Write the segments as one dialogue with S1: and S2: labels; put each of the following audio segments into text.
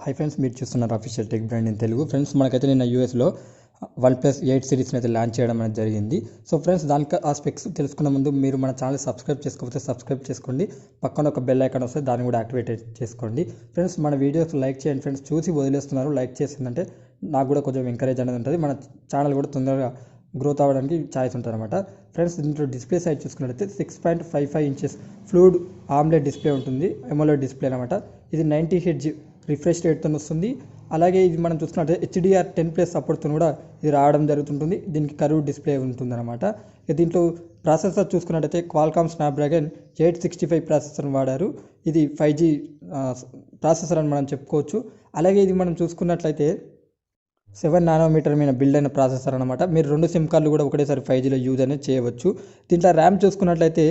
S1: Hi friends, మీరు చూస్తున్నారు official tech brand in Telugu. Friends, మనకైతే నిన్న యూఎస్లో OnePlus 8 సిరీస్ని అయితే లాంచ్ చేయడం అనేది జరిగింది. సో ఫ్రెండ్స్, దానికి ఆ స్పెక్స్ తెలుసుకున్న ముందు మీరు మన ఛానల్ సబ్స్క్రైబ్ చేసుకోకపోతే సబ్స్క్రైబ్ చేసుకోండి. పక్కన ఒక బెల్ ఐకాన్ వస్తే దాన్ని కూడా యాక్టివేట్ చేసుకోండి. ఫ్రెండ్స్, మన వీడియోస్ లైక్ చేయండి. ఫ్రెండ్స్, చూసి వదిలేస్తున్నారు, లైక్ చేసిందంటే నాకు కూడా కొంచెం ఎంకరేజ్ అనేది ఉంటుంది. మన ఛానల్ కూడా తొందరగా గ్రోత్ అవ్వడానికి ఛాయిస్ ఉంటుంది అనమాట. ఫ్రెండ్స్, దీంట్లో డిస్ప్లే సైజ్ చూసుకున్నట్లయితే 6.55 ఇంచెస్ ఫ్లూయిడ్ ఆమ్లెట్ డిస్ప్లే ఉంటుంది. ఎమోలెడ్ డిస్ప్లే అనమాట. ఇది 90 హెర్ట్జ్ రిఫ్రెష్ రేట్తో వస్తుంది. అలాగే ఇది మనం చూసుకున్నట్లయితే HDR10+ సపోర్ట్తో కూడా ఇది రావడం జరుగుతుంటుంది. దీనికి కర్వ్ డిస్ప్లే ఉంటుందన్నమాట. దీంట్లో ప్రాసెసర్ చూసుకున్నట్లయితే క్వాల్కామ్ స్నాప్డ్రాగన్ 865 ప్రాసెసర్ని వాడారు. ఇది 5G ప్రాసెసర్ అని మనం చెప్పుకోవచ్చు. అలాగే ఇది మనం చూసుకున్నట్లయితే 7 నానోమీటర్ మీద బిల్డ్ అయిన ప్రాసెసర్ అనమాట. మీరు 2 సిమ్ కార్డులు కూడా ఒకటేసారి 5Gలో యూజ్ అనేది చేయవచ్చు. దీంట్లో ర్యామ్ చూసుకున్నట్లయితే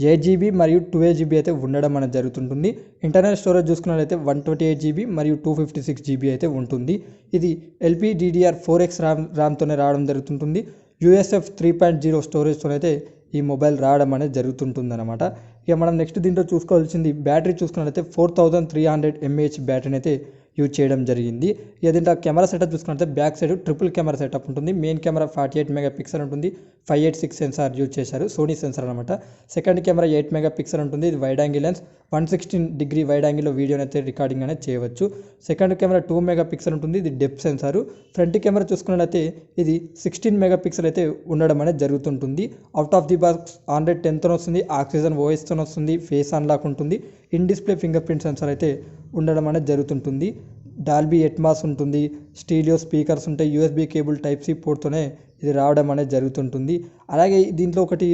S1: 8GB మరియు 12GB అయితే ఉండడం అనేది జరుగుతుంటుంది. ఇంటర్నల్ స్టోరేజ్ చూసుకున్నట్లయితే 128GB మరియు 256GB అయితే ఉంటుంది. ఇది LPDDR4X ర్యామ్తోనే రావడం జరుగుతుంటుంది. USF 3.0 స్టోరేజ్తో అయితే ఈ మొబైల్ రావడం అనేది జరుగుతుంటుంది అనమాట. ఇక మనం నెక్స్ట్ దీంట్లో చూసుకోవాల్సింది బ్యాటరీ చూసుకున్నట్లయితే 4300 mAh బ్యాటరీని అయితే యూజ్ చేయడం జరిగింది. ఇక దీంట్లో కెమెరా సెటప్ చూసుకున్నట్లయితే back side triple camera setup ఉంటుంది. మెయిన్ కెమెరా 48 మెగాపిక్సెల్ ఉంటుంది. 586 సెన్సార్ యూజ్ చేశారు, సోనీ సెన్సార్ అనమాట. సెకండ్ కెమెరా 8 మెగాపిక్సెల్ ఉంటుంది. ఇది wide angle lens, 116 degree wide యాంగిల్లో వీడియోని అయితే రికార్డింగ్ అనేది చేయవచ్చు. సెకండ్ కెమెరా 2 మెగాపిక్సెల్ ఉంటుంది. ఇది డెప్త్ సెన్సారు. ఫ్రంట్ కెమెరా చూసుకున్నట్లయితే ఇది 16 మెగాపిక్సెల్ అయితే ఉండడం అనేది జరుగుతుంటుంది. Out of the box Android 10తో వస్తుంది. ఆక్సిజన్ OSతో వస్తుంది. ఫేస్ అన్లాక్ ఉంటుంది. In display finger print censor అయితే ఉండడం అనేది జరుగుతుంటుంది. డాల్బీ ఎట్మాస్ ఉంటుంది. స్టీరియో స్పీకర్స్ ఉంటాయి. USB కేబుల్ టైప్ C పోర్ట్తోనే ఇది రావడం అనేది జరుగుతుంటుంది. అలాగే దీంట్లో ఒకటి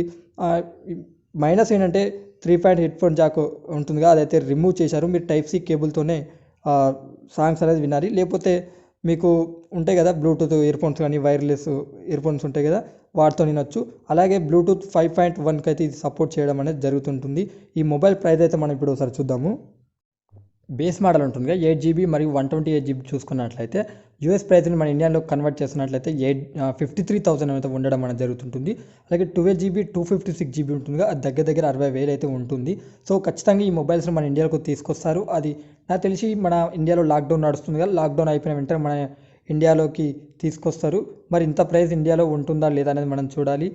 S1: మైనస్ ఏంటంటే 3 హెడ్ ఫోన్ జాక్ ఉంటుందిగా, అదైతే రిమూవ్ చేశారు. మీరు టైప్ C కేబుల్తోనే సాంగ్స్ అనేది వినాలి. లేకపోతే మీకు ఉంటాయి కదా బ్లూటూత్ ఇయర్ ఫోన్స్ కానీ వైర్లెస్ ఇయర్ ఫోన్స్ ఉంటాయి కదా, వాటితో వినొచ్చు. అలాగే బ్లూటూత్ 5.1కి అయితే ఇది సపోర్ట్ చేయడం అనేది జరుగుతుంటుంది. ఈ మొబైల్ ప్రైస్ అయితే మనం ఇప్పుడు ఒకసారి చూద్దాము. బేస్ మోడల్ ఉంటుంది కదా 8GB మరియు 128GB చూసుకున్నట్లయితే యూఎస్ ప్రైస్ని మన ఇండియాలో కన్వర్ట్ చేసినట్లయితే 53,000 అయితే ఉండడం అనేది జరుగుతుంటుంది. అలాగే 12GB 256GB ఉంటుందిగా, అది దగ్గర 60,000 అయితే ఉంటుంది. సో ఖచ్చితంగా ఈ మొబైల్స్ని మన ఇండియాకు తీసుకొస్తారు. అది నాకు తెలిసి మన ఇండియాలో లాక్డౌన్ నడుస్తుంది కదా, లాక్డౌన్ అయిపోయిన వెంటనే మన ఇండియాలోకి తీసుకొస్తారు. మరి ఇంత ప్రైస్ ఇండియాలో ఉంటుందా లేదా అనేది మనం చూడాలి.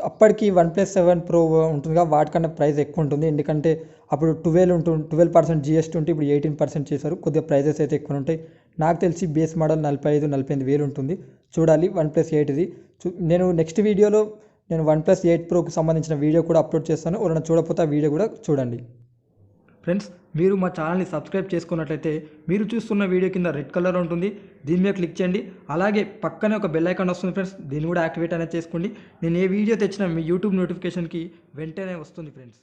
S1: అప్పటికి OnePlus 7 Pro ఉంటుందిగా, వాటికన్నా ప్రైస్ ఎక్కువ ఉంటుంది. ఎందుకంటే అప్పుడు 12% GST ఉంటే ఇప్పుడు 18% చేశారు. కొద్దిగా ప్రైజెస్ అయితే ఎక్కువ ఉంటాయి. నాకు తెలిసి బేస్ మోడల్ 45,000-48,000 వేలు ఉంటుంది. చూడాలి OnePlus 8 ఇది. నేను నెక్స్ట్ వీడియోలో OnePlus 8 Proకి సంబంధించిన వీడియో కూడా అప్లోడ్ చేస్తాను. ఎవరైనా చూడకపోతే ఆ వీడియో కూడా చూడండి. ఫ్రెండ్స్, మీరు మా ఛానల్ని సబ్స్క్రైబ్ చేసుకున్నట్లయితే మీరు చూస్తున్న వీడియో కింద రెడ్ కలర్ ఉంటుంది, దీని మీద క్లిక్ చేయండి. అలాగే పక్కనే ఒక బెల్ ఐకాన్ వస్తుంది ఫ్రెండ్స్, దీన్ని కూడా యాక్టివేట్ అనేది చేసుకోండి. నేను ఏ వీడియో తెచ్చినా మీ యూట్యూబ్ నోటిఫికేషన్కి వెంటనే వస్తుంది ఫ్రెండ్స్.